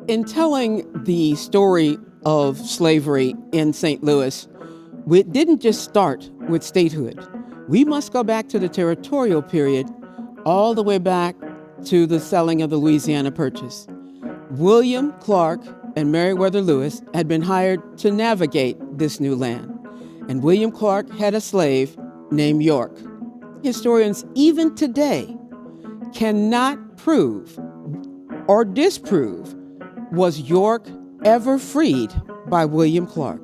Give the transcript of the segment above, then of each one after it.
In telling the story of slavery in St. Louis, we didn't just start with statehood. We must go back to the territorial period, all the way back to the selling of the Louisiana Purchase. William Clark and Meriwether Lewis had been hired to navigate this new land, and William Clark had a slave named York. Historians, even today, cannot prove or disprove was York ever freed by William Clark.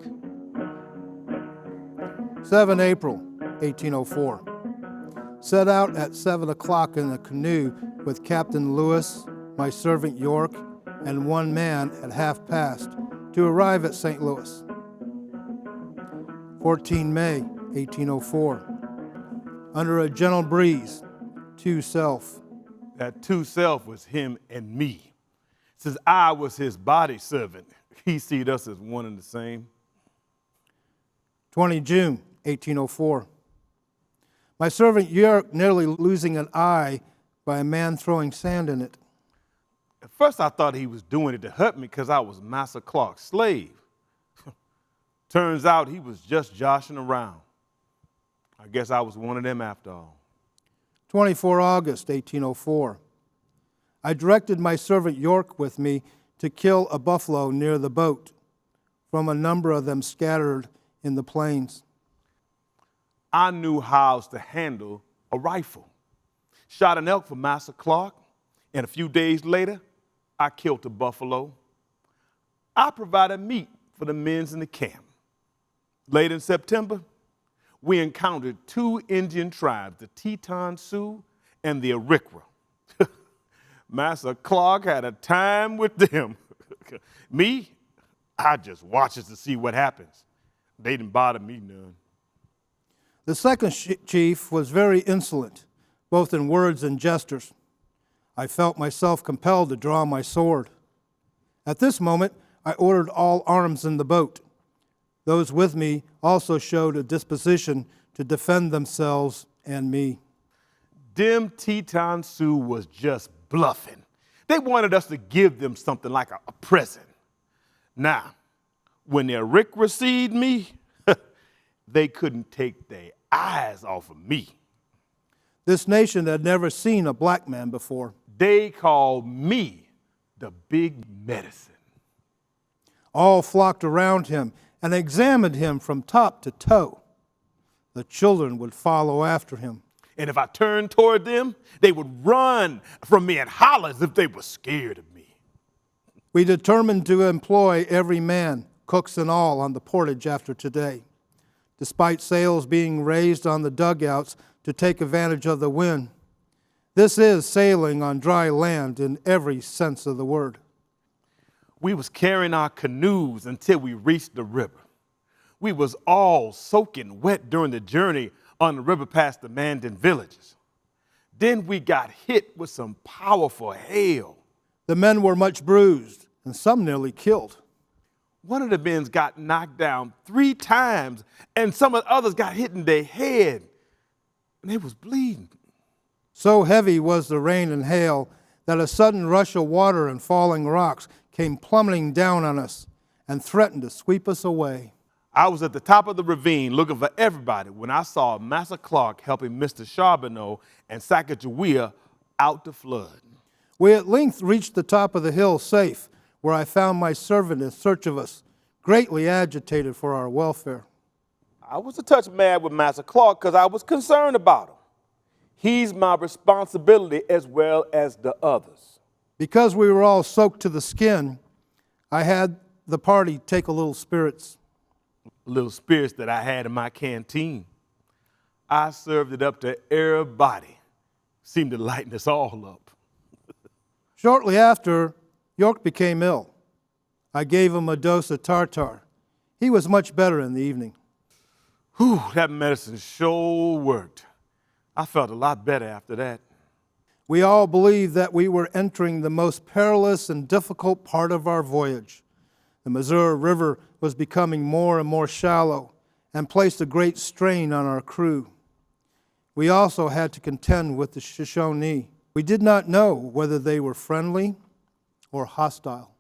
7 April 1804. Set out at 7 o'clock in a canoe with Captain Lewis, my servant York, and one man at half past to arrive at St. Louis. 14 May 1804. Under a gentle breeze, 2 self. That 2 self was him and me. Since I was his body servant, he seed us as one and the same. 20 June 1804. My servant York nearly losing an eye by a man throwing sand in it. At first I thought he was doing it to hurt me because I was Massa Clark's slave. Turns out he was just joshing around. I guess I was one of them after all. 24 August 1804. I directed my servant York with me to kill a buffalo near the boat, from a number of them scattered in the plains. I knew how to handle a rifle. Shot an elk for Massa Clark, and a few days later, I killed a buffalo. I provided meat for the men in the camp. Late in September, we encountered 2 Indian tribes, the Teton Sioux and the Arikra. Massa Clark had a time with them. Me, I just watches to see what happens. They didn't bother me none. The second chief was very insolent, both in words and gestures. I felt myself compelled to draw my sword. At this moment, I ordered all arms in the boat. Those with me also showed a disposition to defend themselves and me. Them Teton Sioux was just bluffing. They wanted us to give them something like a present. Now, when their Rick received me, they couldn't take their eyes off of me. This nation had never seen a black man before. They called me the big medicine. All flocked around him and examined him from top to toe. The children would follow after him. And if I turned toward them, they would run from me and holler as if they were scared of me. We determined to employ every man, cooks and all, on the portage after today. Despite sails being raised on the dugouts to take advantage of the wind, this is sailing on dry land in every sense of the word. We was carrying our canoes until we reached the river. We was all soaking wet during the journey on the river past the Mandan villages. Then we got hit with some powerful hail. The men were much bruised, and some nearly killed. One of the men got knocked down 3 times, and some of the others got hit in their head, and they was bleeding. So heavy was the rain and hail that a sudden rush of water and falling rocks came plummeting down on us and threatened to sweep us away. I was at the top of the ravine looking for everybody when I saw Massa Clark helping Mr. Charbonneau and Sacagawea out the flood. We at length reached the top of the hill safe, where I found my servant in search of us, greatly agitated for our welfare. I was a touch mad with Massa Clark because I was concerned about him. He's my responsibility as well as the others. Because we were all soaked to the skin, I had the party take a little spirits. Little spirits that I had in my canteen. I served it up to everybody. Seemed to lighten us all up. Shortly after, York became ill. I gave him a dose of tartar. He was much better in the evening. Whew, that medicine sure worked. I felt a lot better after that. We all believed that we were entering the most perilous and difficult part of our voyage. The Missouri River was becoming more and more shallow and placed a great strain on our crew. We also had to contend with the Shoshone. We did not know whether they were friendly or hostile.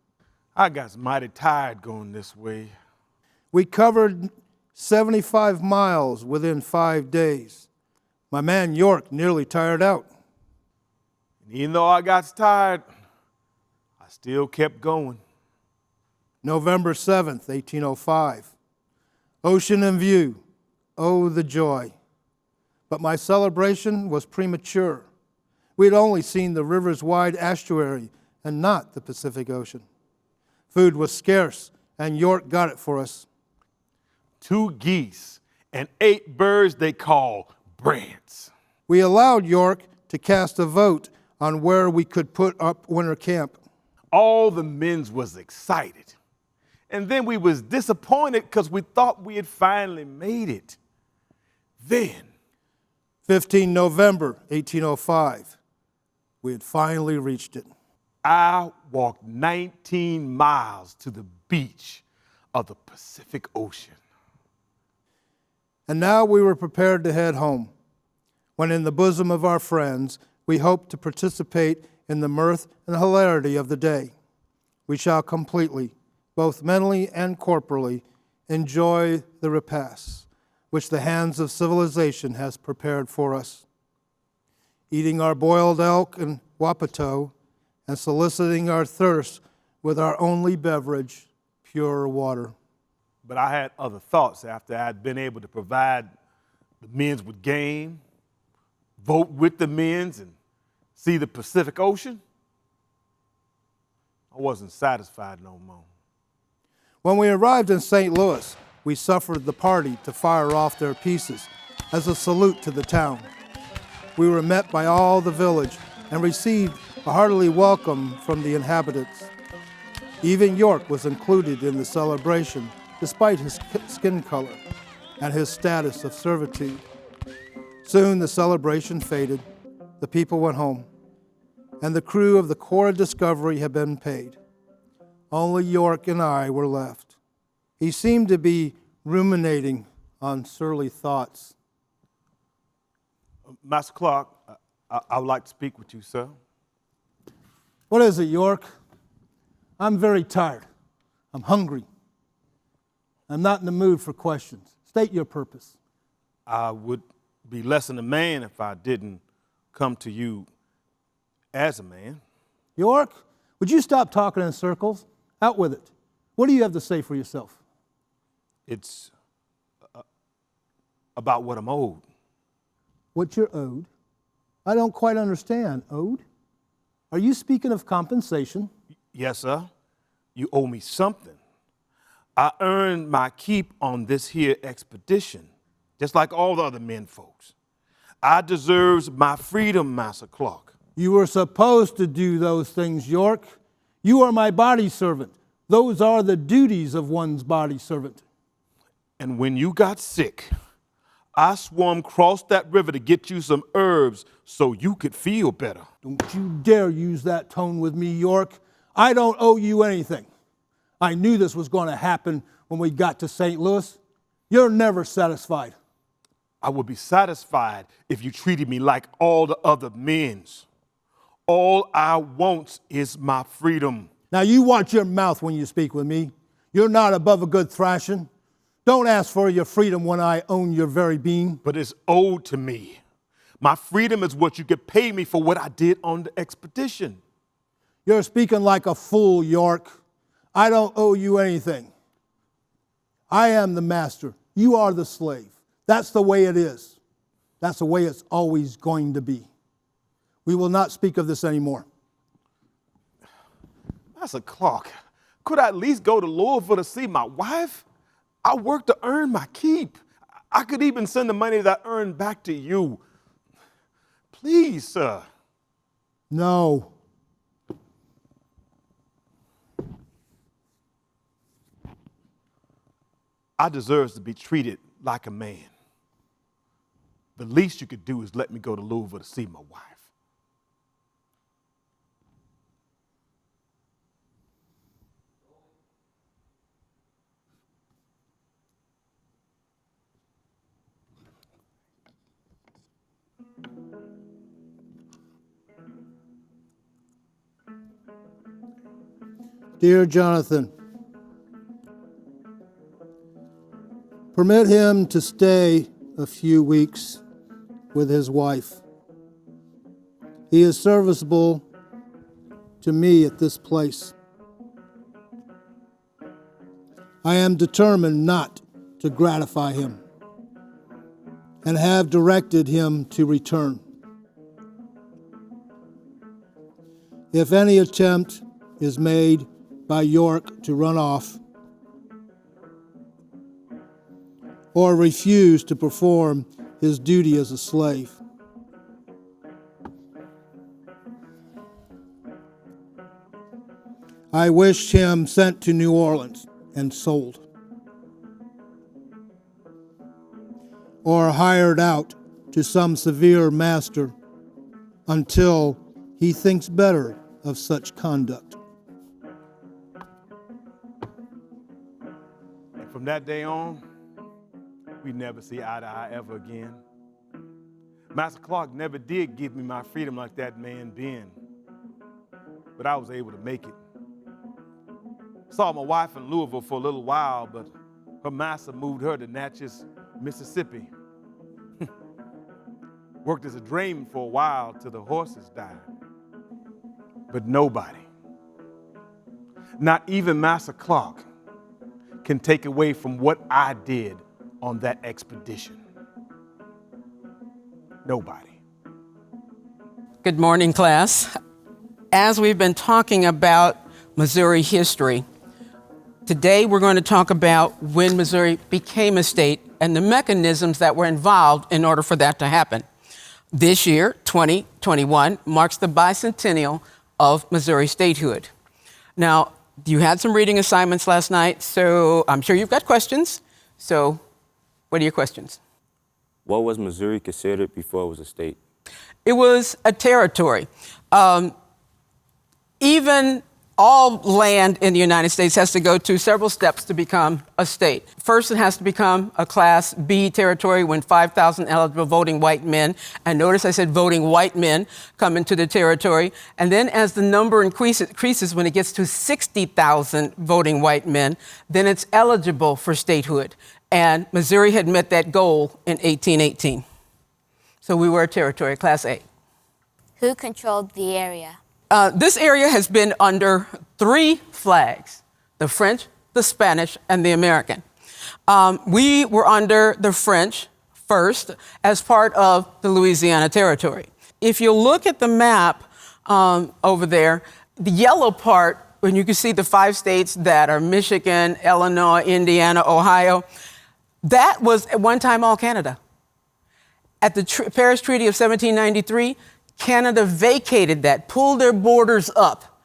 I got mighty tired going this way. We covered 75 miles within 5 days. My man York nearly tired out. And even though I got tired, I still kept going. November 7th, 1805. Ocean in view. Oh, the joy. But my celebration was premature. We had only seen the river's wide estuary and not the Pacific Ocean. Food was scarce, and York got it for us. 2 geese and 8 birds they call brants. We allowed York to cast a vote on where we could put up winter camp. All the men's was excited. And then we was disappointed because we thought we had finally made it. Then, 15 November 1805, we had finally reached it. I walked 19 miles to the beach of the Pacific Ocean. And now we were prepared to head home, when in the bosom of our friends, we hoped to participate in the mirth and hilarity of the day. We shall completely, both mentally and corporally, enjoy the repast which the hands of civilization has prepared for us. Eating our boiled elk and wapato, and soliciting our thirst with our only beverage, pure water. But I had other thoughts after I'd been able to provide the men's with game, vote with the men's, and see the Pacific Ocean. I wasn't satisfied no more. When we arrived in St. Louis, we suffered the party to fire off their pieces as a salute to the town. We were met by all the village and received a hearty welcome from the inhabitants. Even York was included in the celebration, despite his skin color and his status of servitude. Soon the celebration faded, the people went home, and the crew of the Cora Discovery had been paid. Only York and I were left. He seemed to be ruminating on surly thoughts. Master Clark, I would like to speak with you, sir. What is it, York? I'm very tired. I'm hungry. I'm not in the mood for questions. State your purpose. I would be less than a man if I didn't come to you as a man. York, would you stop talking in circles? Out with it. What do you have to say for yourself? It's about what I'm owed. What you're owed? I don't quite understand. Owed? Are you speaking of compensation? Yes, sir. You owe me something. I earned my keep on this here expedition, just like all the other men folks. I deserves my freedom, Master Clark. You were supposed to do those things, York. You are my body servant. Those are the duties of one's body servant. And when you got sick, I swam across that river to get you some herbs so you could feel better. Don't you dare use that tone with me, York. I don't owe you anything. I knew this was going to happen when we got to St. Louis. You're never satisfied. I would be satisfied if you treated me like all the other men's. All I want is my freedom. Now you watch your mouth when you speak with me. You're not above a good thrashing. Don't ask for your freedom when I own your very being. But it's owed to me. My freedom is what you could pay me for what I did on the expedition. You're speaking like a fool, York. I don't owe you anything. I am the master. You are the slave. That's the way it is. That's the way it's always going to be. We will not speak of this anymore. Master Clark, could I at least go to Louisville to see my wife? I work to earn my keep. I could even send the money that I earned back to you. Please, sir. No. I deserve to be treated like a man. The least you could do is let me go to Louisville to see my wife. Dear Jonathan, permit him to stay a few weeks with his wife. He is serviceable to me at this place. I am determined not to gratify him and have directed him to return. If any attempt is made by York to run off or refuse to perform his duty as a slave, I wish him sent to New Orleans and sold, or hired out to some severe master until he thinks better of such conduct. And from that day on, we never see eye to eye ever again. Master Clark never did give me my freedom like that man Ben, but I was able to make it. Saw my wife in Louisville for a little while, but her master moved her to Natchez, Mississippi. Worked as a drayman for a while till the horses died. But nobody, not even Master Clark, can take away from what I did on that expedition. Nobody. Good morning, class. As we've been talking about Missouri history, today we're going to talk about when Missouri became a state and the mechanisms that were involved in order for that to happen. This year, 2021, marks the bicentennial of Missouri statehood. Now, you had some reading assignments last night, so I'm sure you've got questions. So, what are your questions? What was Missouri considered before it was a state? It was a territory. Even all land in the United States has to go through several steps to become a state. First, it has to become a Class B territory when 5,000 eligible voting white men, and notice I said voting white men, come into the territory. And then as the number increases, when it gets to 60,000 voting white men, then it's eligible for statehood. And Missouri had met that goal in 1818. So we were a territory, Class A. Who controlled the area? This area has been under 3 flags, the French, the Spanish, and the American. We were under the French first as part of the Louisiana Territory. If you look at the map over there, the yellow part, when you can see the 5 states that are Michigan, Illinois, Indiana, Ohio, that was at one time all Canada. At the Paris Treaty of 1793, Canada vacated that, pulled their borders up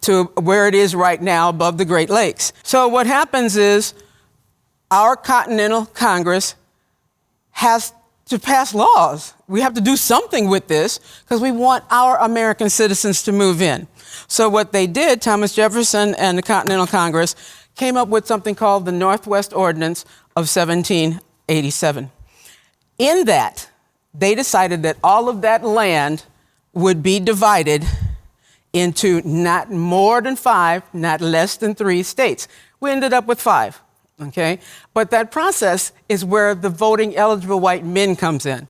to where it is right now above the Great Lakes. So what happens is our Continental Congress has to pass laws. We have to do something with this because we want our American citizens to move in. So what they did, Thomas Jefferson and the Continental Congress came up with something called the Northwest Ordinance of 1787. In that, they decided that all of that land would be divided into not more than 5, not less than 3 states. We ended up with 5, okay? But that process is where the voting eligible white men comes in.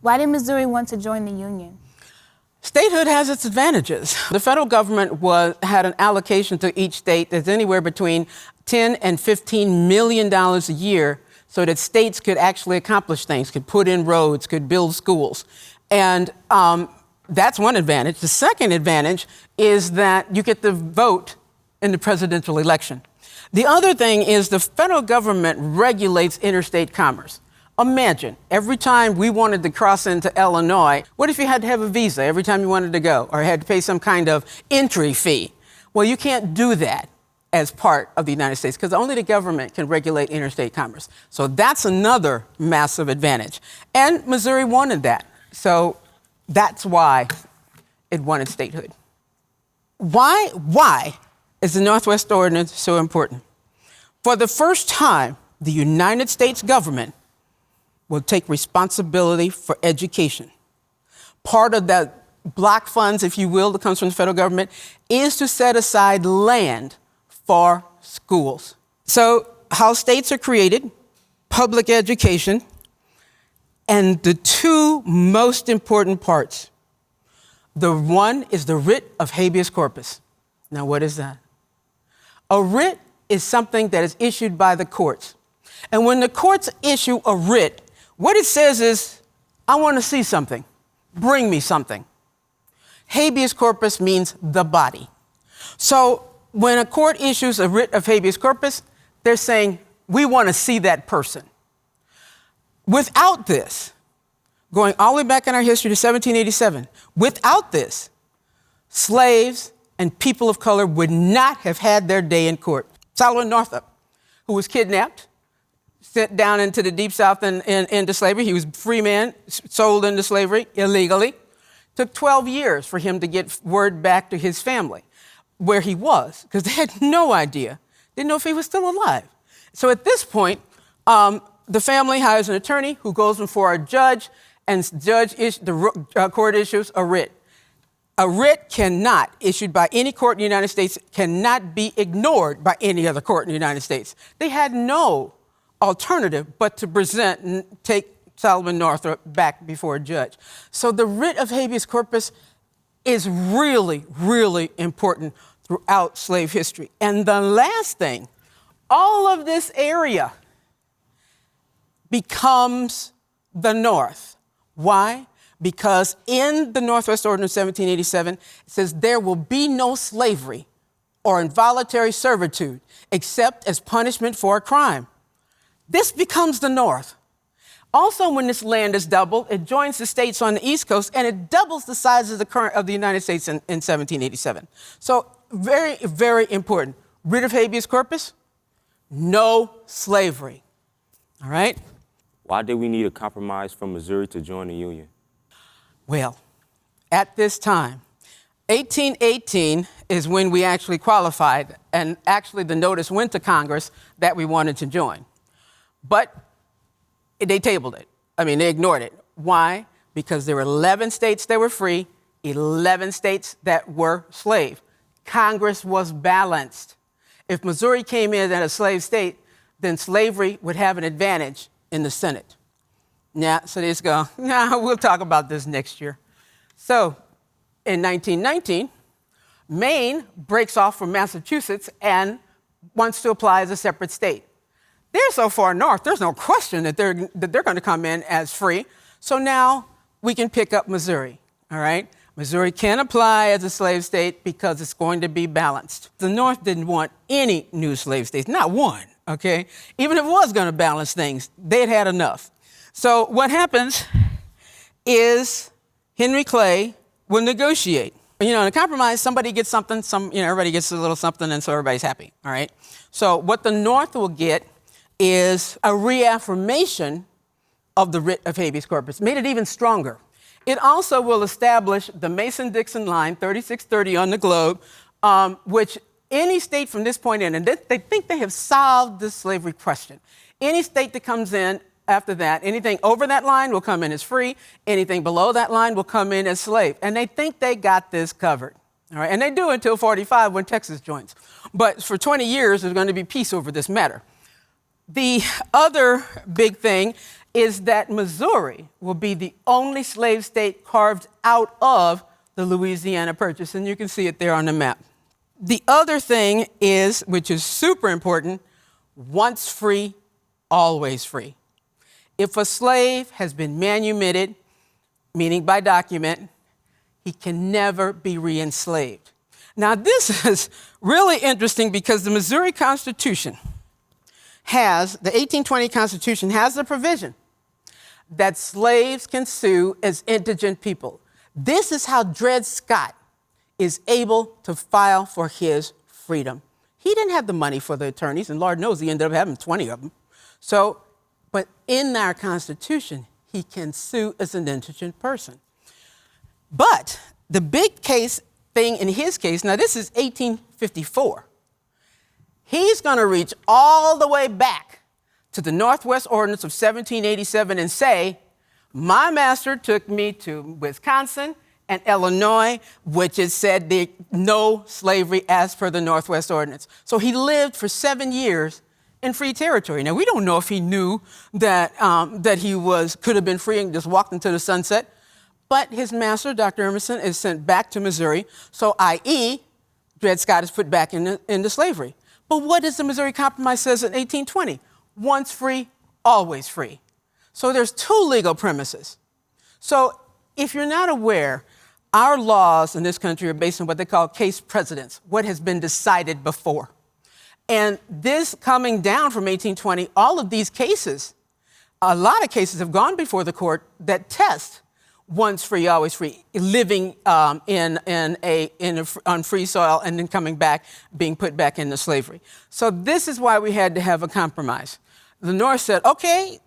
Why did Missouri want to join the Union? Statehood has its advantages. The federal government had an allocation to each state that's anywhere between $10 and $15 million a year so that states could actually accomplish things, could put in roads, could build schools. And that's one advantage. The second advantage is that you get to vote in the presidential election. The other thing is the federal government regulates interstate commerce. Imagine, every time we wanted to cross into Illinois, what if you had to have a visa every time you wanted to go, or had to pay some kind of entry fee? Well, you can't do that as part of the United States because only the government can regulate interstate commerce. So that's another massive advantage. And Missouri wanted that. So that's why it wanted statehood. Why is the Northwest Ordinance so important? For the first time, the United States government will take responsibility for education. Part of that block funds, if you will, that comes from the federal government is to set aside land for schools. So how states are created, public education, and the two most important parts. The one is the writ of habeas corpus. Now, what is that? A writ is something that is issued by the courts. And when the courts issue a writ, what it says is, I want to see something. Bring me something. Habeas corpus means the body. So when a court issues a writ of habeas corpus, they're saying, we want to see that person. Without this, going all the way back in our history to 1787, without this, slaves and people of color would not have had their day in court. Solomon Northup, who was kidnapped, sent down into the deep South and into slavery. He was a free man, sold into slavery illegally. Took 12 years for him to get word back to his family where he was, because they had no idea, didn't know if he was still alive. So at this point, the family hires an attorney who goes before a judge, and the court issues a writ. A writ cannot, issued by any court in the United States, cannot be ignored by any other court in the United States. They had no alternative but to present and take Solomon Northup back before a judge. So the writ of habeas corpus is really, really important throughout slave history. And the last thing, all of this area becomes the North. Why? Because in the Northwest Ordinance 1787, it says there will be no slavery or involuntary servitude except as punishment for a crime. This becomes the North. Also, when this land is doubled, it joins the states on the East Coast, and it doubles the size of the United States in 1787. So very, very important. Writ of habeas corpus, no slavery. All right? Why did we need a compromise from Missouri to join the Union? Well, at this time, 1818 is when we actually qualified, and actually the notice went to Congress that we wanted to join. But they tabled it. They ignored it. Why? Because there were 11 states that were free, 11 states that were slave. Congress was balanced. If Missouri came in as a slave state, then slavery would have an advantage in the Senate. So they just go, we'll talk about this next year. So in 1919, Maine breaks off from Massachusetts and wants to apply as a separate state. They're so far north, there's no question that they're going to come in as free. So now we can pick up Missouri, all right? Missouri can apply as a slave state because it's going to be balanced. The North didn't want any new slave states, not one, okay? Even if it was going to balance things, they'd had enough. So what happens is Henry Clay will negotiate. In a compromise, somebody gets something, everybody gets a little something, and so everybody's happy, all right? So what the North will get is a reaffirmation of the writ of habeas corpus, made it even stronger. It also will establish the Mason-Dixon line, 3630 on the globe, which any state from this point in, and they think they have solved the slavery question. Any state that comes in after that, anything over that line will come in as free, anything below that line will come in as slave. And they think they got this covered. All right? And they do until 45 when Texas joins. But for 20 years, there's going to be peace over this matter. The other big thing is that Missouri will be the only slave state carved out of the Louisiana Purchase, and you can see it there on the map. The other thing is, which is super important, once free, always free. If a slave has been manumitted, meaning by document, he can never be re-enslaved. Now, this is really interesting because the Missouri Constitution the 1820 Constitution has the provision that slaves can sue as indigent people. This is how Dred Scott is able to file for his freedom. He didn't have the money for the attorneys, and Lord knows he ended up having 20 of them. But in our Constitution, he can sue as an indigent person. But the big thing in his case, now this is 1854. He's going to reach all the way back to the Northwest Ordinance of 1787 and say, my master took me to Wisconsin and Illinois, which it said no slavery as per the Northwest Ordinance. So he lived for 7 years in free territory. Now, we don't know if he knew that, that he could have been free and just walked into the sunset, but his master, Dr. Emerson, is sent back to Missouri, so i.e., Dred Scott is put back into slavery. But what does the Missouri Compromise says in 1820? Once free, always free. So there's two legal premises. So if you're not aware, our laws in this country are based on what they call case precedents, what has been decided before. And this coming down from 1820, all of these cases, a lot of cases have gone before the court that test once free, always free, living on free soil and then coming back, being put back into slavery. So this is why we had to have a compromise. The North said, okay,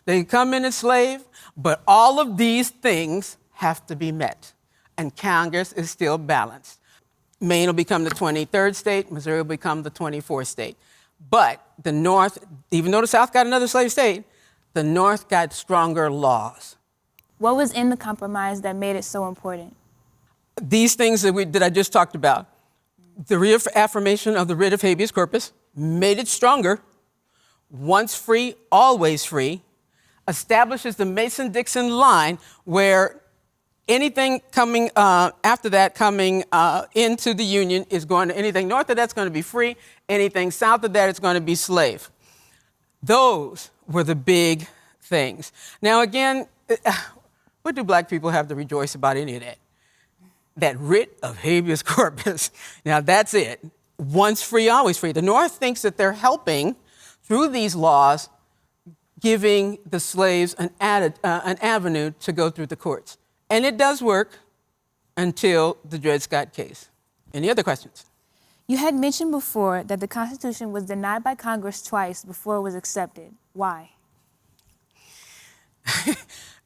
they can come in as slave, but all of these things have to be met. And Congress is still balanced. Maine will become the 23rd state, Missouri will become the 24th state. But the North, even though the South got another slave state, the North got stronger laws. What was in the compromise that made it so important? These things that I just talked about, the reaffirmation of the writ of habeas corpus made it stronger. Once free, always free, establishes the Mason-Dixon line where anything coming after that, coming into the Union is going to, anything north of that's going to be free, anything south of that is going to be slave. Those were the big things. Now again, what do black people have to rejoice about any of that? That writ of habeas corpus. Now that's it. Once free, always free. The North thinks that they're helping through these laws, giving the slaves an avenue to go through the courts. And it does work until the Dred Scott case. Any other questions? You had mentioned before that the Constitution was denied by Congress twice before it was accepted. Why?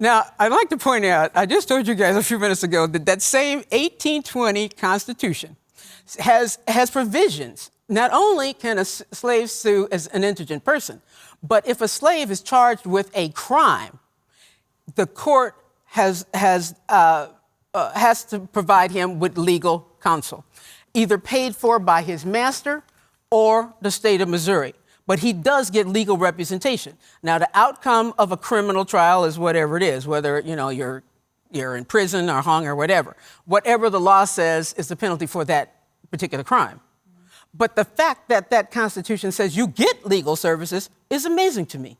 Now, I'd like to point out, I just told you guys a few minutes ago that that same 1820 Constitution has provisions. Not only can a slave sue as an indigent person, but if a slave is charged with a crime, the court has to provide him with legal counsel, either paid for by his master or the state of Missouri. But he does get legal representation. Now, the outcome of a criminal trial is whatever it is, whether you're in prison or hung or whatever. Whatever the law says is the penalty for that particular crime. But the fact that that Constitution says you get legal services is amazing to me.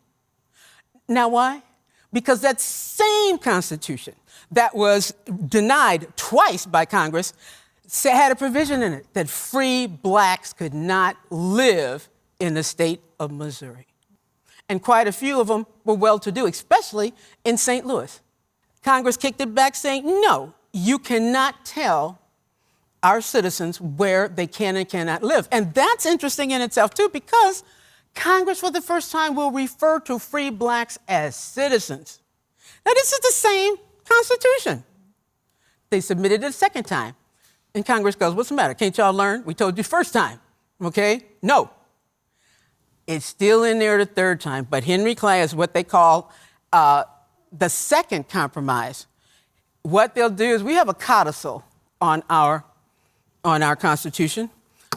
Now, why? Because that same Constitution that was denied twice by Congress had a provision in it that free blacks could not live in the state of Missouri. And quite a few of them were well-to-do, especially in St. Louis. Congress kicked it back saying, no, you cannot tell our citizens where they can and cannot live. And that's interesting in itself, too, because Congress, for the first time, will refer to free blacks as citizens. Now, this is the same Constitution. They submitted it a second time. And Congress goes, what's the matter? Can't y'all learn? We told you first time, okay? No. It's still in there the third time, but Henry Clay is what they call the second compromise. What they'll do is we have a codicil on our Constitution,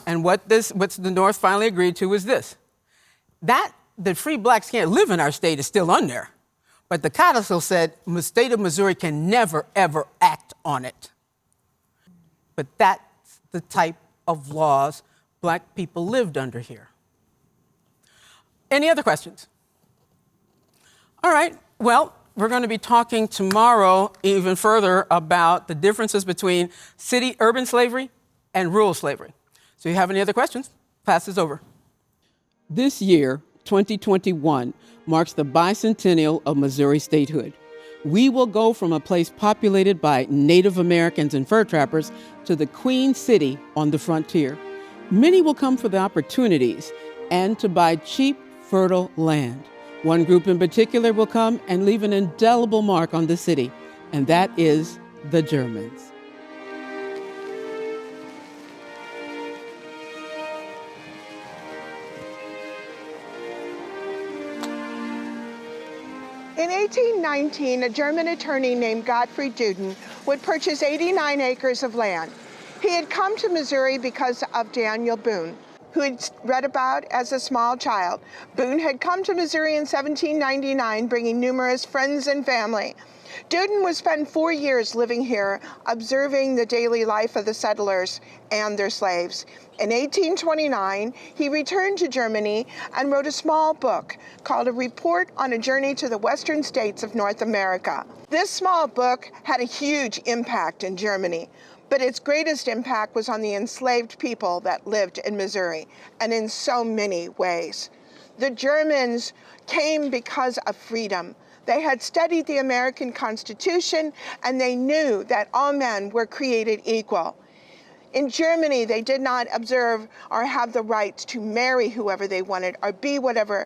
and what the North finally agreed to is this: that the free blacks can't live in our state is still on there, but the codicil said the state of Missouri can never, ever act on it. But that's the type of laws black people lived under here. Any other questions? All right, well, we're going to be talking tomorrow even further about the differences between urban slavery and rural slavery. So if you have any other questions, pass this over. This year, 2021, marks the bicentennial of Missouri statehood. We will go from a place populated by Native Americans and fur trappers to the Queen City on the frontier. Many will come for the opportunities and to buy cheap, fertile land. One group in particular will come and leave an indelible mark on the city, and that is the Germans. In 1819, a German attorney named Gottfried Juden would purchase 89 acres of land. He had come to Missouri because of Daniel Boone, who he'd read about as a small child. Boone had come to Missouri in 1799, bringing numerous friends and family. Duden would spend 4 years living here, observing the daily life of the settlers and their slaves. In 1829, he returned to Germany and wrote a small book called A Report on a Journey to the Western States of North America. This small book had a huge impact in Germany, but its greatest impact was on the enslaved people that lived in Missouri, and in so many ways. The Germans came because of freedom. They had studied the American Constitution, and they knew that all men were created equal. In Germany, they did not observe or have the right to marry whoever they wanted, or be whatever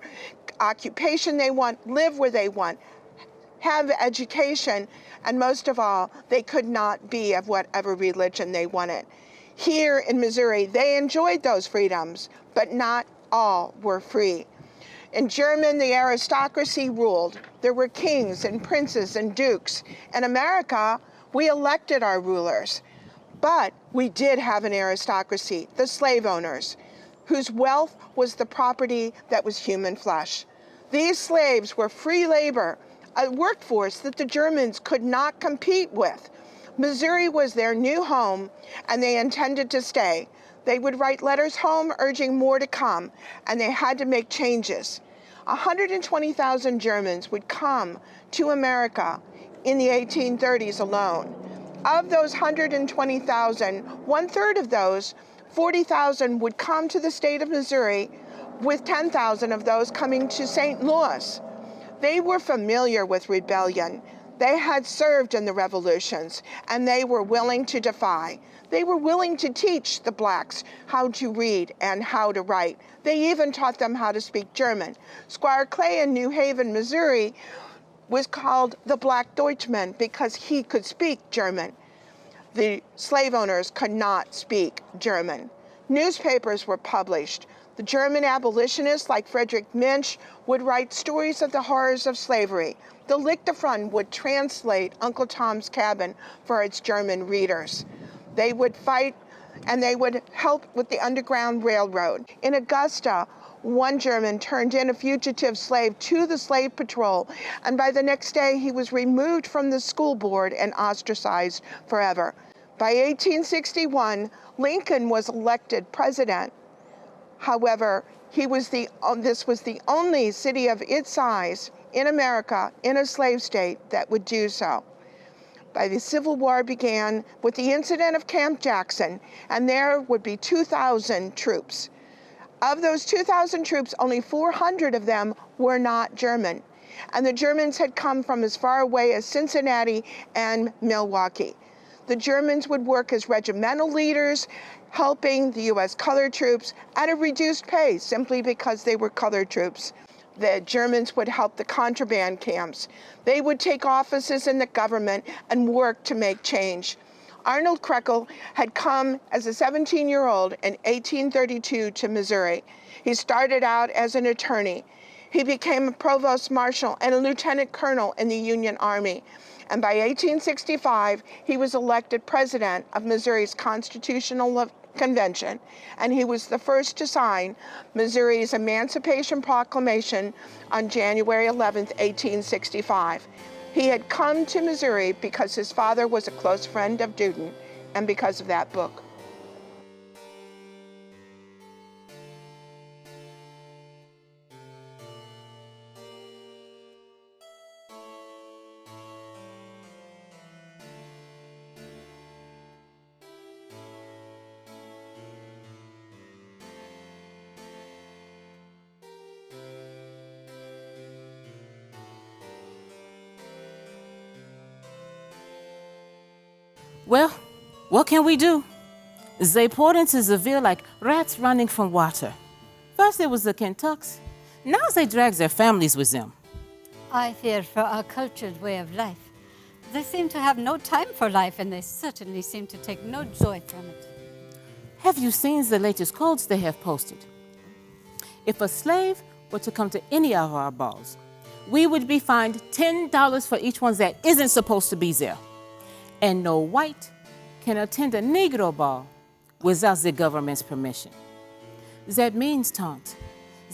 occupation they want, live where they want, have education, and most of all, they could not be of whatever religion they wanted. Here in Missouri, they enjoyed those freedoms, but not all were free. In Germany, the aristocracy ruled. There were kings and princes and dukes. In America, we elected our rulers. But we did have an aristocracy, the slave owners, whose wealth was the property that was human flesh. These slaves were free labor, a workforce that the Germans could not compete with. Missouri was their new home, and they intended to stay. They would write letters home urging more to come, and they had to make changes. 120,000 Germans would come to America in the 1830s alone. Of those 120,000, 1/3 of those, 40,000, would come to the state of Missouri, with 10,000 of those coming to St. Louis. They were familiar with rebellion. They had served in the revolutions, and they were willing to defy. They were willing to teach the blacks how to read and how to write. They even taught them how to speak German. Squire Clay in New Haven, Missouri, was called the Black Deutschman because he could speak German. The slave owners could not speak German. Newspapers were published. The German abolitionists like Friedrich Minch would write stories of the horrors of slavery. The Lichterfront would translate Uncle Tom's Cabin for its German readers. They would fight, and they would help with the Underground Railroad. In Augusta, one German turned in a fugitive slave to the slave patrol, and by the next day he was removed from the school board and ostracized forever. By 1861, Lincoln was elected president. However, this was the only city of its size in America, in a slave state, that would do so. The Civil War began with the incident of Camp Jackson, and there would be 2,000 troops. Of those 2,000 troops, only 400 of them were not German. And the Germans had come from as far away as Cincinnati and Milwaukee. The Germans would work as regimental leaders, helping the U.S. colored troops at a reduced pay simply because they were colored troops. The Germans would help the contraband camps. They would take offices in the government and work to make change. Arnold Krekel had come as a 17-year-old in 1832 to Missouri. He started out as an attorney. He became a provost marshal and a lieutenant colonel in the Union Army. And by 1865, he was elected president of Missouri's Constitutional Convention, and he was the first to sign Missouri's Emancipation Proclamation on January 11, 1865. He had come to Missouri because his father was a close friend of Duden, and because of that book. Well, what can we do? They poured into Seville like rats running from water. First it was the Kentucks. Now they drag their families with them. I fear for our cultured way of life. They seem to have no time for life, and they certainly seem to take no joy from it. Have you seen the latest codes they have posted? If a slave were to come to any of our balls, we would be fined $10 for each one that isn't supposed to be there. and no white can attend a Negro ball without the government's permission. That means, Tante,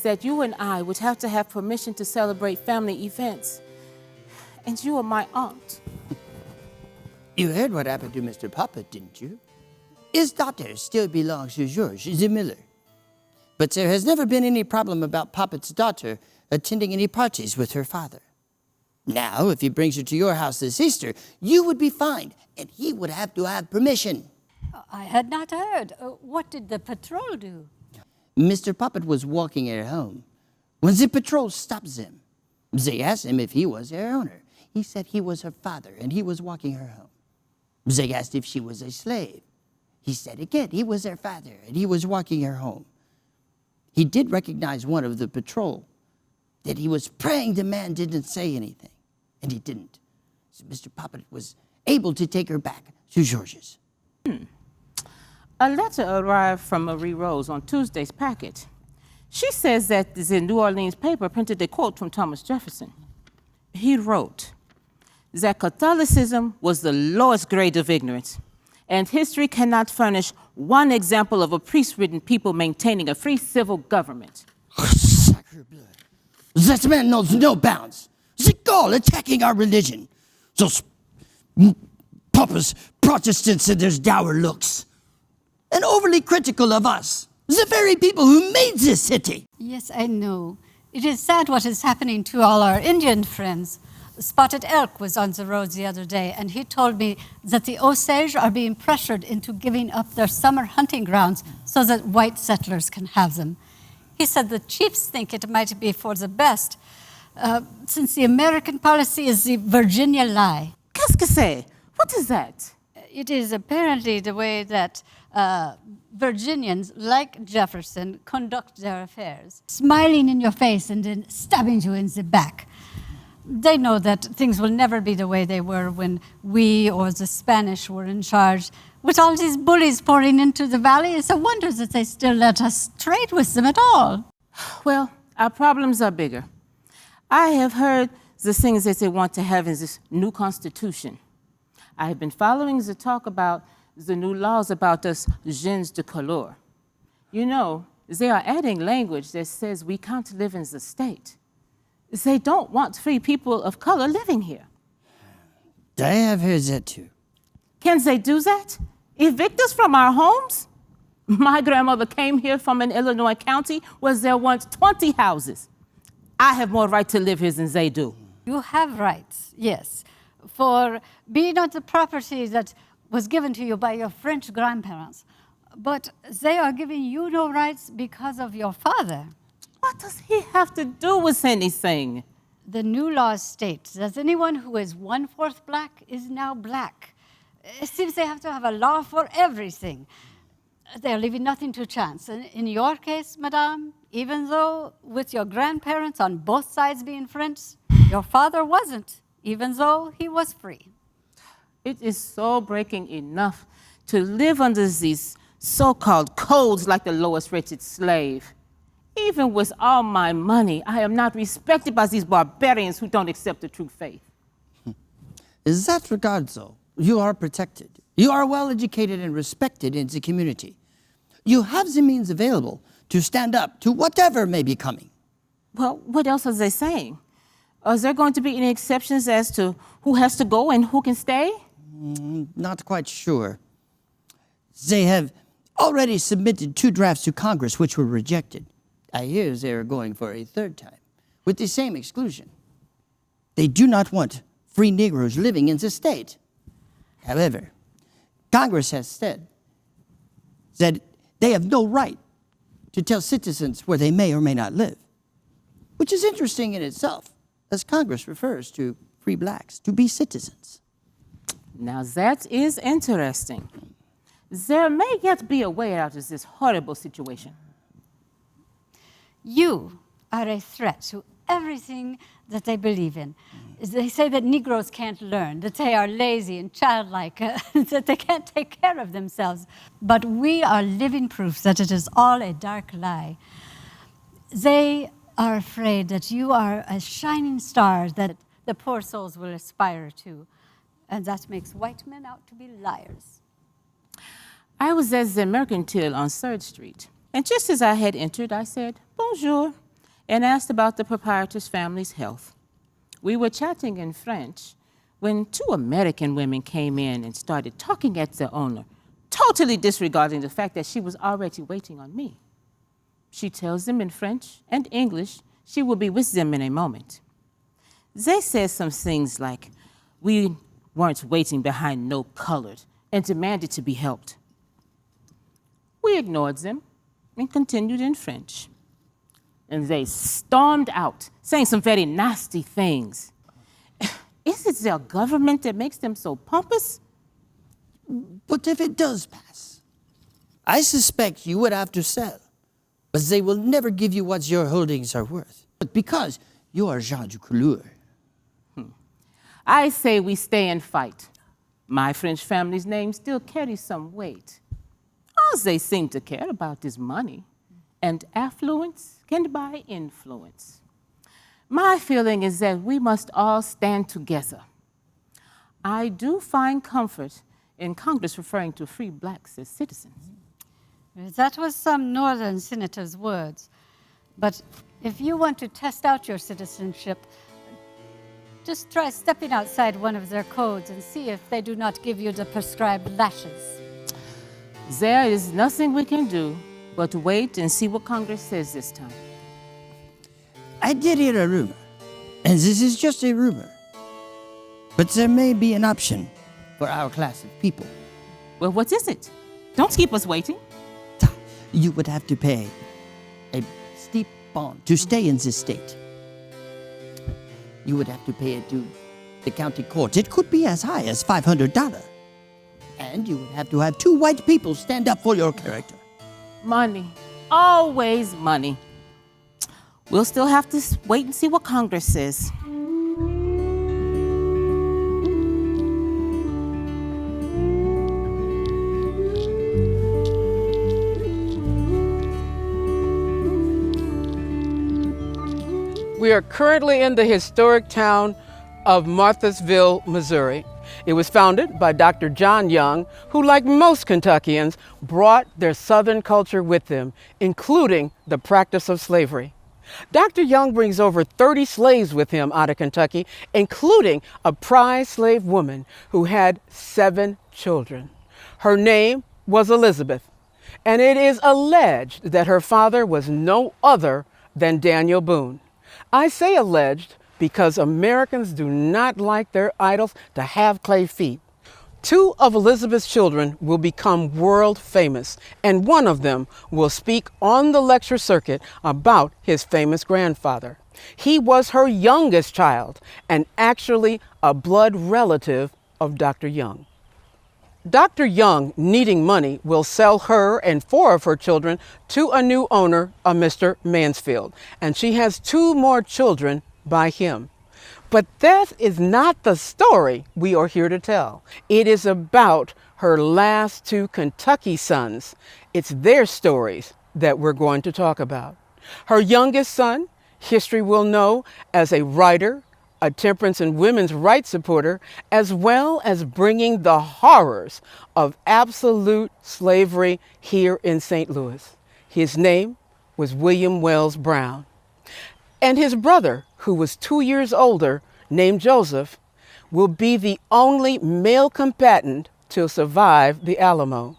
that you and I would have to have permission to celebrate family events. And you are my aunt. You heard what happened to Mr. Poppet, didn't you? His daughter still belongs to George, the miller. But there has never been any problem about Poppet's daughter attending any parties with her father. Now, if he brings her to your house this Easter, you would be fined, and he would have to have permission. I had not heard. What did the patrol do? Mr. Poppet was walking her home when the patrol stops him. They asked him if he was her owner. He said he was her father, and he was walking her home. They asked if she was a slave. He said again he was her father, and he was walking her home. He did recognize one of the patrol, that he was praying the man didn't say anything, and he didn't. So Mr. Poppet was able to take her back to George's. A letter arrived from Marie Rose on Tuesday's packet. She says that the New Orleans paper printed a quote from Thomas Jefferson. He wrote that Catholicism was the lowest grade of ignorance, and history cannot furnish one example of a priest-ridden people maintaining a free civil government. Sacre bleu. That man knows no bounds. The Gaul attacking our religion. Those papas, Protestants and their dour looks. And overly critical of us, the very people who made this city. Yes, I know. It is sad what is happening to all our Indian friends. Spotted Elk was on the road the other day, and he told me that the Osage are being pressured into giving up their summer hunting grounds so that white settlers can have them. He said the chiefs think it might be for the best, since the American policy is the Virginia lie. Qu'est-ce que c'est? What is that? It is apparently the way that Virginians, like Jefferson, conduct their affairs, smiling in your face and then stabbing you in the back. They know that things will never be the way they were when we or the Spanish were in charge. With all these bullies pouring into the valley, it's a wonder that they still let us trade with them at all. Well, our problems are bigger. I have heard the things that they want to have in this new constitution. I have been following the talk about the new laws about us gens de couleur. You know, they are adding language that says we can't live in the state. They don't want free people of color living here. I have heard that too. Can they do that? Evict us from our homes? My grandmother came here from an Illinois county where there once 20 houses. I have more right to live here than they do. You have rights, yes, for being on the property that was given to you by your French grandparents. But they are giving you no rights because of your father. What does he have to do with anything? The new laws state that anyone who is 1/4 black is now black. It seems they have to have a law for everything. They're leaving nothing to chance. In your case, madame, even though with your grandparents on both sides being French, your father wasn't, even though he was free. It is so breaking enough to live under these so-called codes like the lowest rated slave. Even with all my money, I am not respected by these barbarians who don't accept the true faith. In that regard, though, you are protected. You are well educated and respected in the community. You have the means available to stand up to whatever may be coming. Well, what else are they saying? Is there going to be any exceptions as to who has to go and who can stay? Not quite sure. They have already submitted 2 drafts to Congress which were rejected. I hear they are going for a 3rd time, with the same exclusion. They do not want free Negroes living in the state. However, Congress has said that they have no right to tell citizens where they may or may not live, which is interesting in itself, as Congress refers to free blacks to be citizens. Now that is interesting. There may yet be a way out of this horrible situation. You are a threat to everything that they believe in. They say that Negroes can't learn, that they are lazy and childlike, that they can't take care of themselves. But we are living proof that it is all a dark lie. They are afraid that you are a shining star that the poor souls will aspire to. and that makes white men out to be liars. I was at the Mercantile on 3rd Street, and just as I had entered, I said, bonjour, and asked about the proprietor's family's health. We were chatting in French when 2 American women came in and started talking at the owner, totally disregarding the fact that she was already waiting on me. She tells them in French and English she will be with them in a moment. They said some things like, we weren't waiting behind no colored, and demanded to be helped. We ignored them and continued in French. And they stormed out, saying some very nasty things. Is it their government that makes them so pompous? But if it does pass, I suspect you would have to sell. But they will never give you what your holdings are worth. But because you are Jean du Couleur. I say we stay and fight. My French family's name still carries some weight. All they seem to care about is money, and affluence can buy influence. My feeling is that we must all stand together. I do find comfort in Congress referring to free blacks as citizens. That was some northern senator's words. But if you want to test out your citizenship, just try stepping outside one of their codes and see if they do not give you the prescribed lashes. There is nothing we can do but wait and see what Congress says this time. I did hear a rumor, and this is just a rumor. But there may be an option for our class of people. Well, what is it? Don't keep us waiting. You would have to pay a steep bond to stay in this state. You would have to pay it to the county court. It could be as high as $500. And you would have to have 2 white people stand up for your character. Money. Always money. We'll still have to wait and see what Congress says. We are currently in the historic town of Marthasville, Missouri. It was founded by Dr. John Young, who, like most Kentuckians, brought their Southern culture with them, including the practice of slavery. Dr. Young brings over 30 slaves with him out of Kentucky, including a prize slave woman who had 7 children. Her name was Elizabeth, and it is alleged that her father was no other than Daniel Boone. I say alleged because Americans do not like their idols to have clay feet. 2 of Elizabeth's children will become world famous, and one of them will speak on the lecture circuit about his famous grandfather. He was her youngest child and actually a blood relative of Dr. Young. Dr. Young, needing money, will sell her and 4 of her children to a new owner, a Mr. Mansfield, and she has 2 more children by him. But that is not the story we are here to tell. It is about her last 2 Kentucky sons. It's their stories that we're going to talk about. Her youngest son, history will know as a writer, a temperance and women's rights supporter, as well as bringing the horrors of absolute slavery here in St. Louis. His name was William Wells Brown. And his brother, who was 2 years older, named Joseph, will be the only male combatant to survive the Alamo.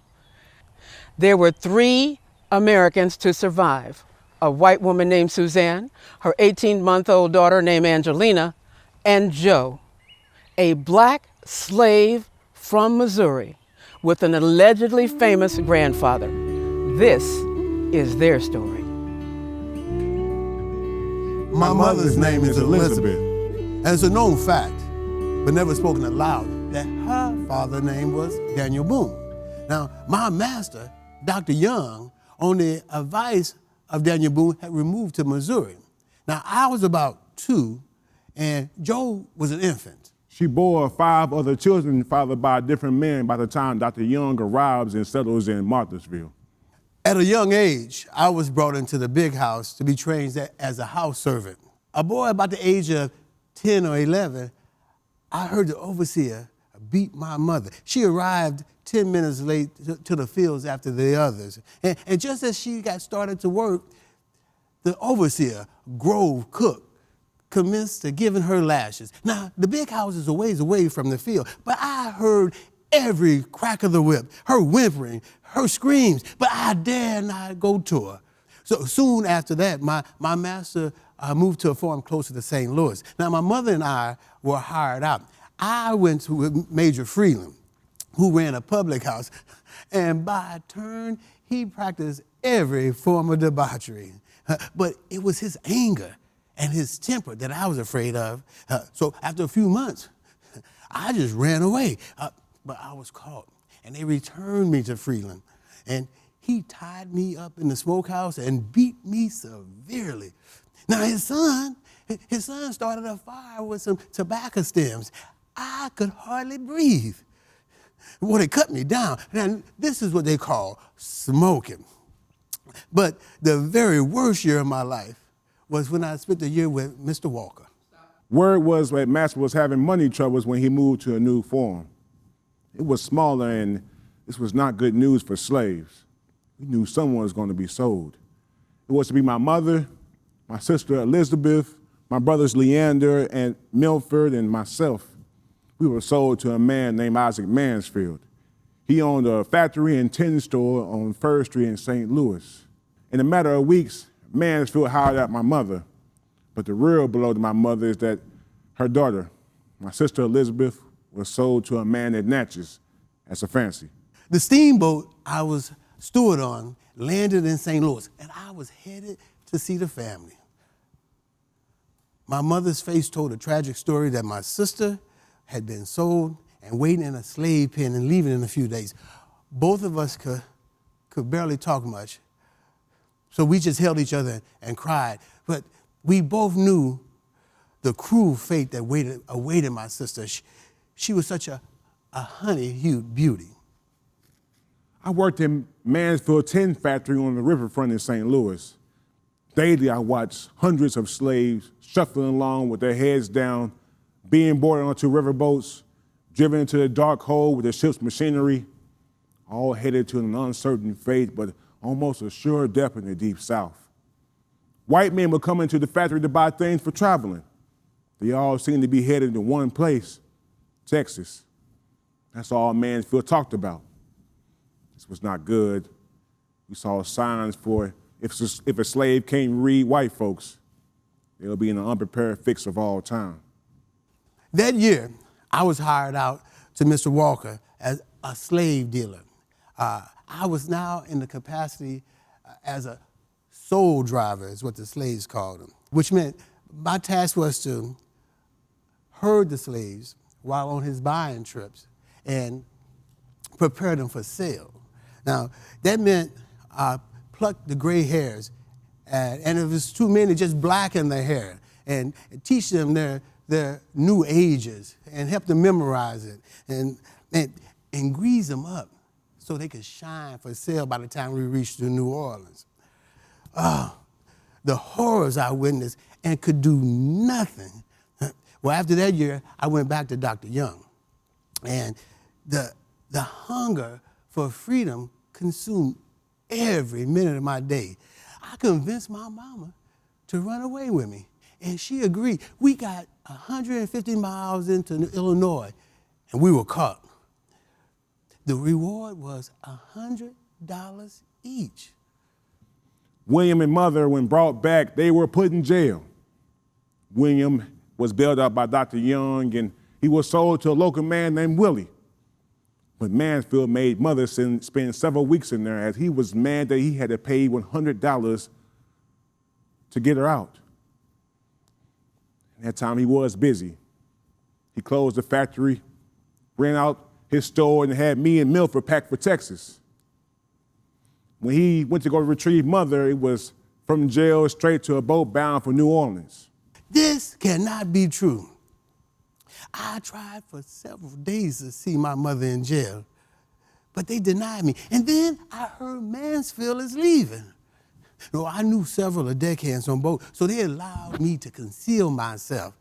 There were 3 Americans to survive: a white woman named Suzanne, her 18-month-old daughter named Angelina, and Joe, a black slave from Missouri with an allegedly famous grandfather. This is their story. My mother's name is Elizabeth, and it's a known fact, but never spoken aloud, that her father's name was Daniel Boone. Now, my master, Dr. Young, on the advice of Daniel Boone, had removed to Missouri. Now, I was about 2, and Joe was an infant. She bore 5 other children fathered by different men by the time Dr. Young arrives and settles in Marthasville. At a young age, I was brought into the big house to be trained as a house servant. A boy about the age of 10 or 11, I heard the overseer beat my mother. She arrived 10 minutes late to the fields after the others. And just as she got started to work, the overseer, Grove Cook, commenced to giving her lashes. Now, the big house is a ways away from the field, but I heard every crack of the whip, her whimpering, her screams, but I dare not go to her. So soon after that, my master moved to a farm closer to St. Louis. Now, my mother and I were hired out. I went to Major Freeland, who ran a public house, and by turn, he practiced every form of debauchery. But it was his anger and his temper that I was afraid of. So after a few months, I just ran away. But I was caught, and they returned me to Freeland. And he tied me up in the smokehouse and beat me severely. Now his son started a fire with some tobacco stems. I could hardly breathe. Well, they cut me down. Now, this is what they call smoking. But the very worst year of my life was when I spent the year with Mr. Walker. Word was that Master was having money troubles when he moved to a new farm. It was smaller, and this was not good news for slaves. We knew someone was going to be sold. It was to be my mother, my sister Elizabeth, my brothers Leander and Milford, and myself. We were sold to a man named Isaac Mansfield. He owned a factory and tin store on 1st Street in St. Louis. In a matter of weeks, Mansfield hired out my mother. But the real blow to my mother is that her daughter, my sister Elizabeth, was sold to a man at Natchez as a fancy. The steamboat I was steward on landed in St. Louis, and I was headed to see the family. My mother's face told a tragic story that my sister had been sold and waiting in a slave pen and leaving in a few days. Both of us could barely talk much, so we just held each other and cried. But we both knew the cruel fate that awaited my sister. She was such a honey-hued beauty. I worked in Mansfield Tin Factory on the riverfront in St. Louis. Daily, I watched hundreds of slaves shuffling along with their heads down, being boarded onto riverboats, driven into the dark hold with the ship's machinery, all headed to an uncertain fate, but almost a sure death in the deep South. White men would come into the factory to buy things for traveling. They all seemed to be headed to one place, Texas. That's all Mansfield talked about. This was not good. We saw signs for if a slave can't read white folks, they'll be in an unprepared fix of all time. That year, I was hired out to Mr. Walker as a slave dealer. I was now in the capacity as a soul driver, is what the slaves called them, which meant my task was to herd the slaves while on his buying trips and prepare them for sale. Now, that meant pluck the gray hairs, and if it was too many, just blacken their hair and teach them their new ages and help them memorize it and grease them up so they could shine for sale by the time we reached New Orleans. The horrors I witnessed and could do nothing. Well, after that year, I went back to Dr. Young, and the hunger for freedom consumed every minute of my day. I convinced my mama to run away with me, and she agreed. We got 150 miles into Illinois, and we were caught. The reward was $100 each. William and Mother, when brought back, they were put in jail. William was bailed out by Dr. Young, and he was sold to a local man named Willie. But Mansfield made Mother spend several weeks in there as he was mad that he had to pay $100 to get her out. At that time, he was busy. He closed the factory, ran out his store, and had me and Milford packed for Texas. When he went to go retrieve Mother, it was from jail straight to a boat bound for New Orleans. This cannot be true. I tried for several days to see my mother in jail, but they denied me. And then I heard Mansfield is leaving. I knew several of the deckhands on boat, so they allowed me to conceal myself.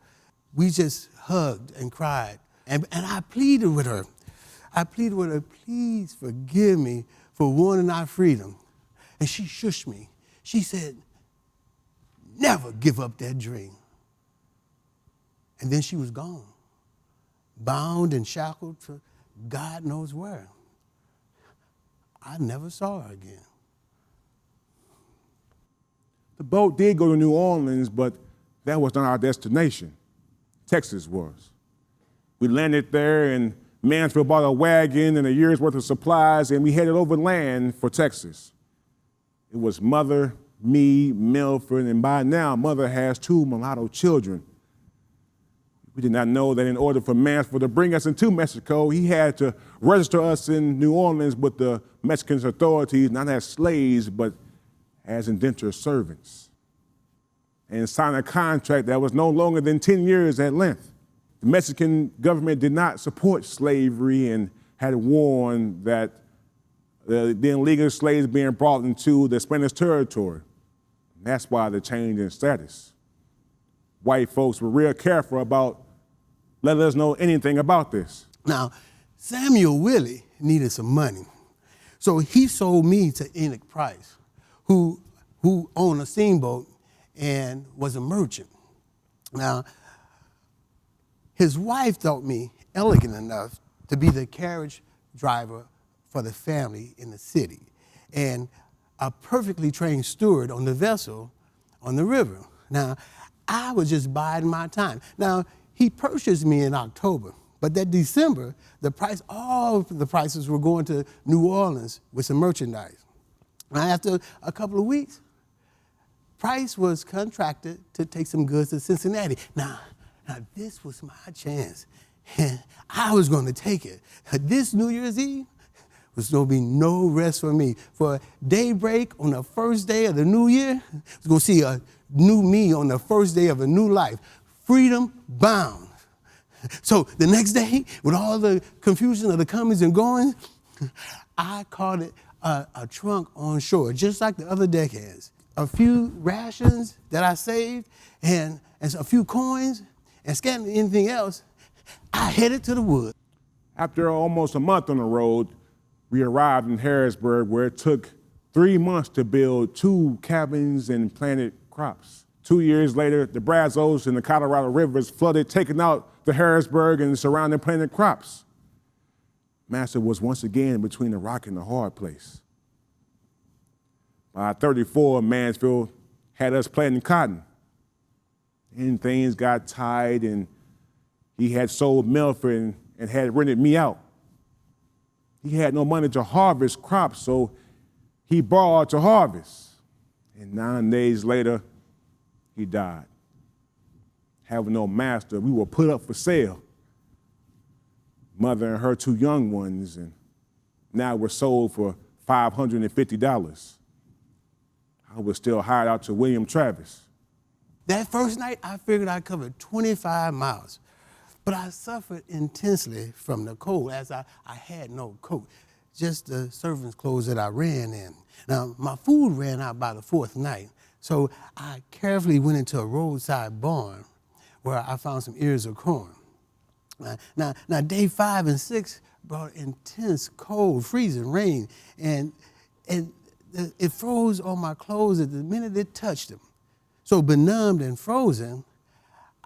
We just hugged and cried And I pleaded with her. Please forgive me for wanting our freedom. And she shushed me. She said, never give up that dream. And then she was gone, bound and shackled to God knows where. I never saw her again. The boat did go to New Orleans, but that was not our destination. Texas was. We landed there, and Mansfield bought a wagon and a year's worth of supplies, and we headed overland for Texas. It was Mother, me, Milford, and by now, Mother has 2 mulatto children. We did not know that in order for Mansfield to bring us into Mexico, he had to register us in New Orleans with the Mexican authorities, not as slaves, but as indentured servants, and sign a contract that was no longer than 10 years at length. The Mexican government did not support slavery and had warned that the illegal slaves being brought into the Spanish territory. And that's why the change in status. White folks were real careful about letting us know anything about this. Now, Samuel Willie needed some money, so he sold me to Enoch Price, who owned a steamboat and was a merchant. Now, his wife thought me elegant enough to be the carriage driver for the family in the city and a perfectly trained steward on the vessel on the river. Now, I was just biding my time. Now, he purchased me in October, but that December, all the prices were going to New Orleans with some merchandise. Now, after a couple of weeks, Price was contracted to take some goods to Cincinnati. Now this was my chance, and I was going to take it. This New Year's Eve was going to be no rest for me. For daybreak on the first day of the new year, I was going to see a new me on the first day of a new life, freedom bound. So the next day, with all the confusion of the comings and goings, I caught a trunk on shore, just like the other deckhands. A few rations that I saved and a few coins, and scanning anything else, I headed to the woods. After almost a month on the road, we arrived in Harrisburg, where it took 3 months to build 2 cabins and planted crops. 2 years later, the Brazos and the Colorado rivers flooded, taking out the Harrisburg and the surrounding planted crops. Master was once again between the rock and the hard place. By 34, Mansfield had us planting cotton. And things got tight, and he had sold Milford and had rented me out. He had no money to harvest crops, so he borrowed to harvest. And 9 days later, he died. Having no master, we were put up for sale. Mother and her 2 young ones, and now we're sold for $550. I was still hired out to William Travis. That first night, I figured I covered 25 miles. But I suffered intensely from the cold, as I had no coat, just the servant's clothes that I ran in. Now, my food ran out by the 4th night, so I carefully went into a roadside barn where I found some ears of corn. Now, day 5 and 6 brought intense cold, freezing rain, and it froze on my clothes at the minute it touched them. So benumbed and frozen,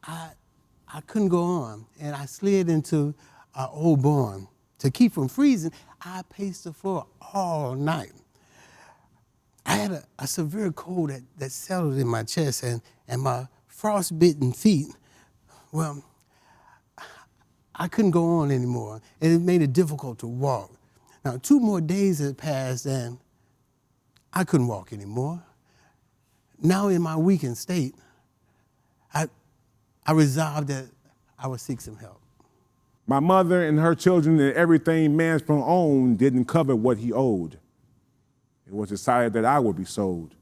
I couldn't go on, and I slid into an old barn. To keep from freezing, I paced the floor all night. I had a severe cold that settled in my chest, and my frostbitten feet, well, I couldn't go on anymore, and it made it difficult to walk. Now, 2 more days had passed, and I couldn't walk anymore. Now in my weakened state, I resolved that I would seek some help. My mother and her children and everything Mansfield owned didn't cover what he owed. It was decided that I would be sold.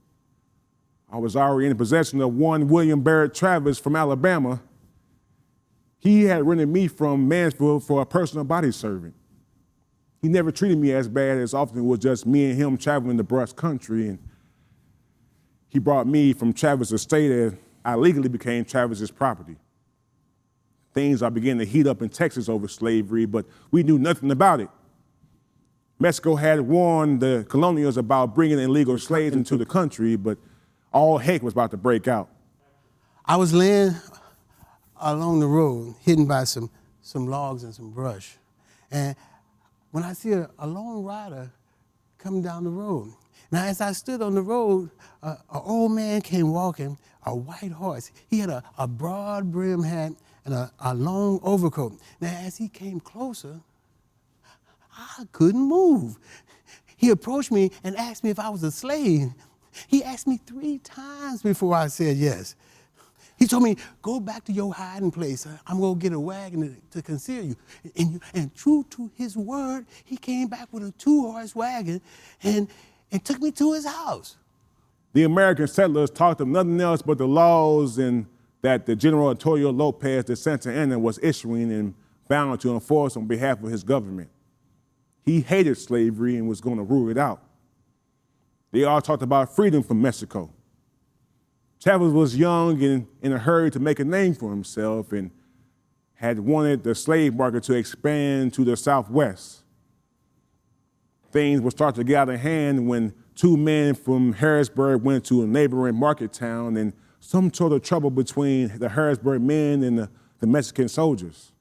I was already in possession of one William Barrett Travis from Alabama. He had rented me from Mansfield for a personal body servant. He never treated me as bad, as often it was just me and him traveling the brush country, and he brought me from Travis' estate, and I legally became Travis's property. Things are beginning to heat up in Texas over slavery, but we knew nothing about it. Mexico had warned the colonials about bringing illegal slaves into the country, but all heck was about to break out. I was laying along the road, hidden by some logs and some brush. And when I see a lone rider coming down the road. Now, as I stood on the road, an old man came walking, a white horse. He had a broad brim hat and a long overcoat. Now, as he came closer, I couldn't move. He approached me and asked me if I was a slave. He asked me 3 times before I said yes. He told me, go back to your hiding place. I'm going to get a wagon to conceal you. And true to his word, he came back with a 2-horse wagon and took me to his house. The American settlers talked of nothing else but the laws and that the General Antonio Lopez de Santa Anna was issuing and bound to enforce on behalf of his government. He hated slavery and was going to rule it out. They all talked about freedom from Mexico. Chavez was young and in a hurry to make a name for himself and had wanted the slave market to expand to the Southwest. Things would start to get out of hand when 2 men from Harrisburg went to a neighboring market town and some sort of trouble between the Harrisburg men and the Mexican soldiers.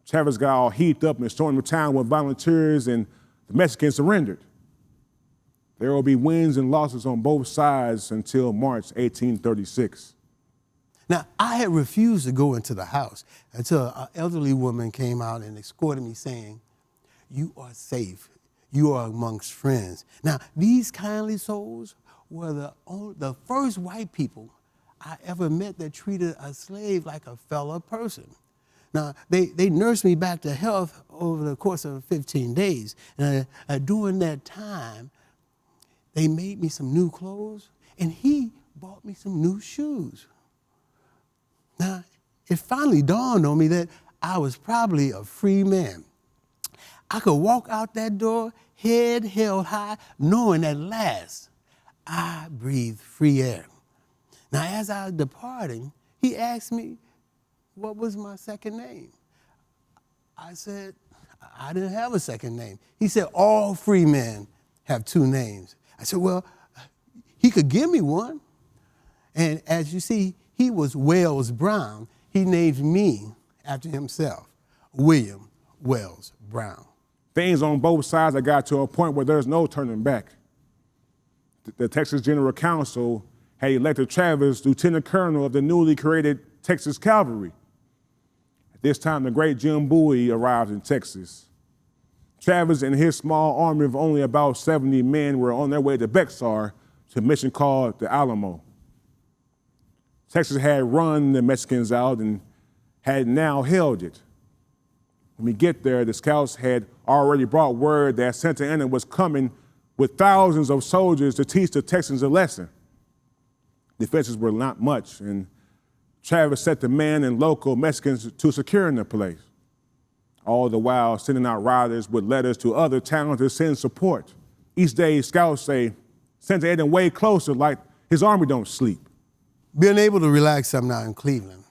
Chavez got all heated up and stormed the town with volunteers, and the Mexicans surrendered. There will be wins and losses on both sides until March 1836. Now, I had refused to go into the house until an elderly woman came out and escorted me saying, you are safe. You are amongst friends. Now, these kindly souls were the first white people I ever met that treated a slave like a fellow person. Now, they nursed me back to health over the course of 15 days. And during that time, they made me some new clothes, and he bought me some new shoes. Now, it finally dawned on me that I was probably a free man. I could walk out that door, head held high, knowing at last I breathed free air. Now, as I was departing, he asked me what was my second name. I said, I didn't have a second name. He said, all free men have 2 names. I said, well, he could give me one. And as you see, he was Wells Brown. He named me after himself, William Wells Brown. Things on both sides had got to a point where there's no turning back. The Texas General Council had elected Chavez lieutenant colonel of the newly created Texas Cavalry. At this time, the great Jim Bowie arrived in Texas. Chavez and his small army of only about 70 men were on their way to Bexar to a mission called the Alamo. Texas had run the Mexicans out and had now held it. When we get there, the scouts had already brought word that Santa Anna was coming with thousands of soldiers to teach the Texans a lesson. Defenses were not much, and Chavez set the men and local Mexicans to securing the place, all the while sending out riders with letters to other towns to send support. Each day, scouts say, Santa Anna way closer, like his army don't sleep. Being able to relax some now in Cleveland,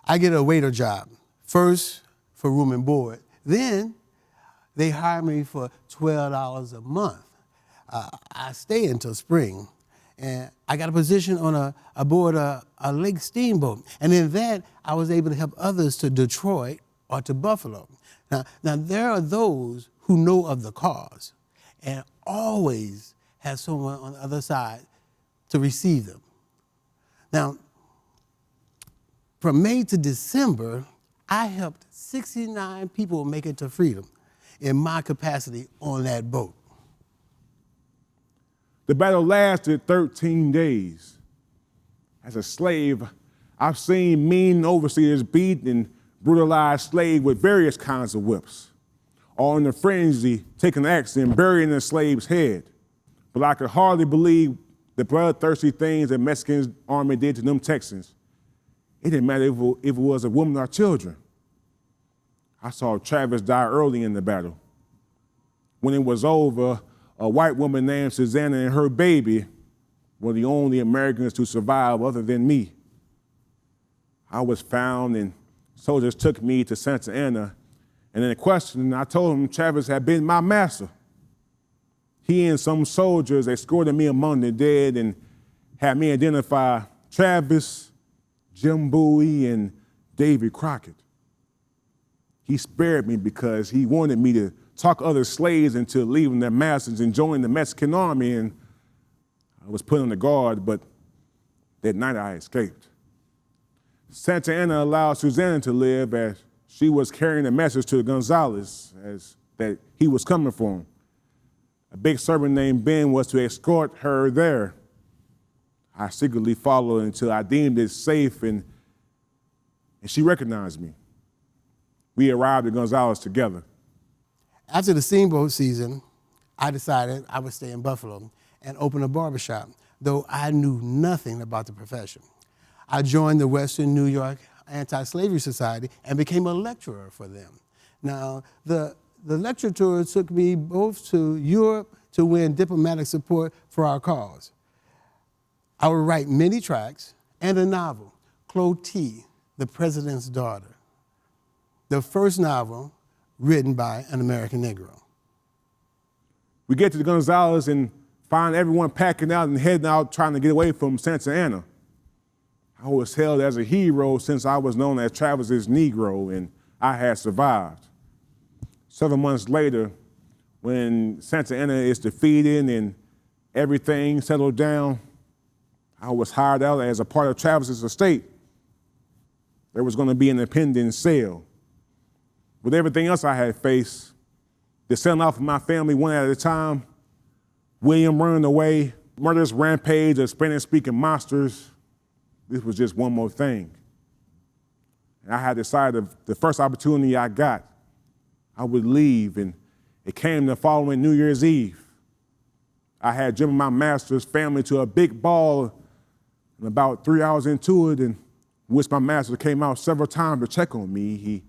I get a waiter job, first for room and board. Then they hire me for $12 a month. I stay until spring, and I got a position on aboard a lake steamboat. And in that, I was able to help others to Detroit or to Buffalo. Now there are those who know of the cause and always have someone on the other side to receive them. Now, from May to December, I helped 69 people make it to freedom in my capacity on that boat. The battle lasted 13 days. As a slave, I've seen mean overseers beat and brutalize slaves with various kinds of whips, or in a frenzy, taking an axe and burying the slave's head. But I could hardly believe the bloodthirsty things the Mexican army did to them Texans. It didn't matter if it was a woman or children. I saw Chavez die early in the battle. When it was over, a white woman named Susanna and her baby were the only Americans to survive other than me. I was found and soldiers took me to Santa Ana, and in a question, I told him Travis had been my master. He and some soldiers escorted me among the dead and had me identify Travis, Jim Bowie, and Davy Crockett. He spared me because he wanted me to talk other slaves into leaving their masters and joining the Mexican army, and I was put on the guard, but that night I escaped. Santa Ana allowed Susanna to live as she was carrying a message to Gonzalez as that he was coming for him. A big servant named Ben was to escort her there. I secretly followed until I deemed it safe, and she recognized me. We arrived at Gonzalez together. After the steamboat season, I decided I would stay in Buffalo and open a barbershop, though I knew nothing about the profession. I joined the Western New York Anti-Slavery Society and became a lecturer for them. Now, the lecture tour took me both to Europe to win diplomatic support for our cause. I would write many tracts and a novel, Clotilde, the President's Daughter, the first novel written by an American Negro. We get to Gonzalez and find everyone packing out and heading out trying to get away from Santa Ana. I was hailed as a hero since I was known as Travis's Negro, and I had survived. Several months later, when Santa Ana is defeated and everything settled down, I was hired out as a part of Travis's estate. There was going to be an impending sale. With everything else I had faced, the selling off of my family one at a time, William running away, murderous rampage of Spanish-speaking monsters, this was just one more thing. And I had decided the first opportunity I got, I would leave, and it came the following New Year's Eve. I had driven my master's family to a big ball, and about 3 hours into it, in which my master came out several times to check on me, he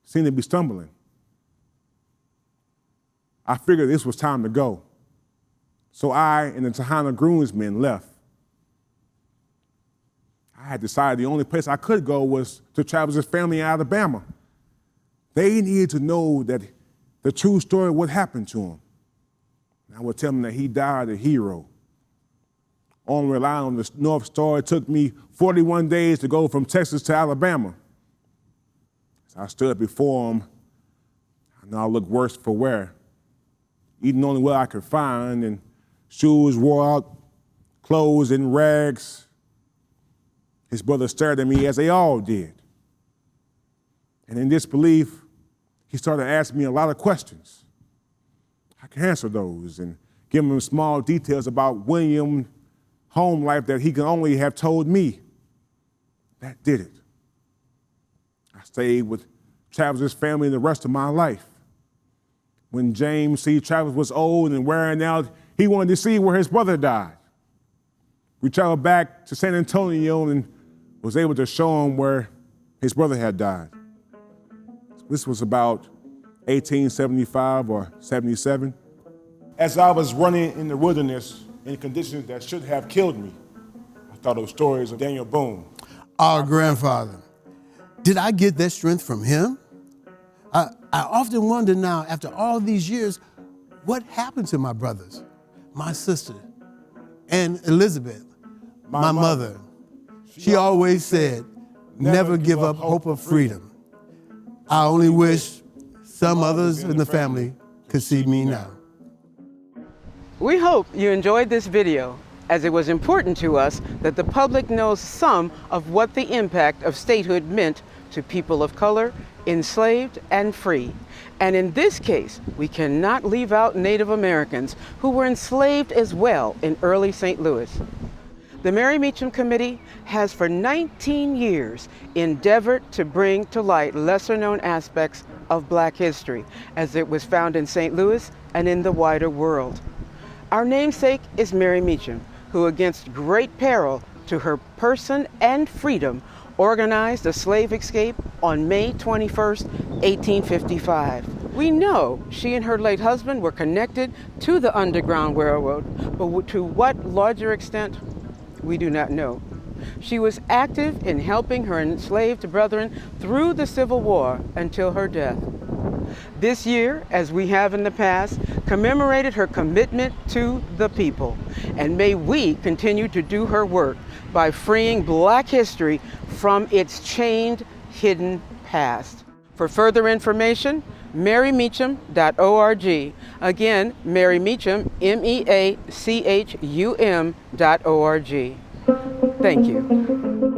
seemed to be stumbling. I figured this was time to go. So I and the Tejano groomsmen left. I had decided the only place I could go was to Travis's family in Alabama. They needed to know that the true story of what happened to him. And I would tell them that he died a hero. On relying on the North Star, it took me 41 days to go from Texas to Alabama. As I stood before him, I know I looked worse for wear, eating only what I could find, and shoes wore out, clothes in rags. His brother stared at me as they all did. And in disbelief, he started asking me a lot of questions. I can answer those and give him small details about William's home life that he could only have told me. That did it. I stayed with Travis's family the rest of my life. When James C. Travis was old and wearing out, he wanted to see where his brother died. We traveled back to San Antonio and was able to show him where his brother had died. This was about 1875 or 77. As I was running in the wilderness in conditions that should have killed me, I thought of stories of Daniel Boone. Our grandfather. Did I get that strength from him? I often wonder now, after all these years, what happened to my brothers, my sister, and Elizabeth, my mother. She always said, never give up hope of freedom. I only wish some others in the family could see me now. We hope you enjoyed this video, as it was important to us that the public knows some of what the impact of statehood meant to people of color, enslaved and free. And in this case, we cannot leave out Native Americans who were enslaved as well in early St. Louis. The Mary Meacham Committee has for 19 years endeavored to bring to light lesser known aspects of Black history as it was found in St. Louis and in the wider world. Our namesake is Mary Meacham, who against great peril to her person and freedom organized a slave escape on May 21st, 1855. We know she and her late husband were connected to the Underground Railroad, but to what larger extent, we do not know. She was active in helping her enslaved brethren through the Civil War until her death. This year, as we have in the past, commemorated her commitment to the people. And may we continue to do her work by freeing Black history from its chained, hidden past. For further information, marymeacham.org. Again, Mary Meacham, MEACHUM.org. Thank you.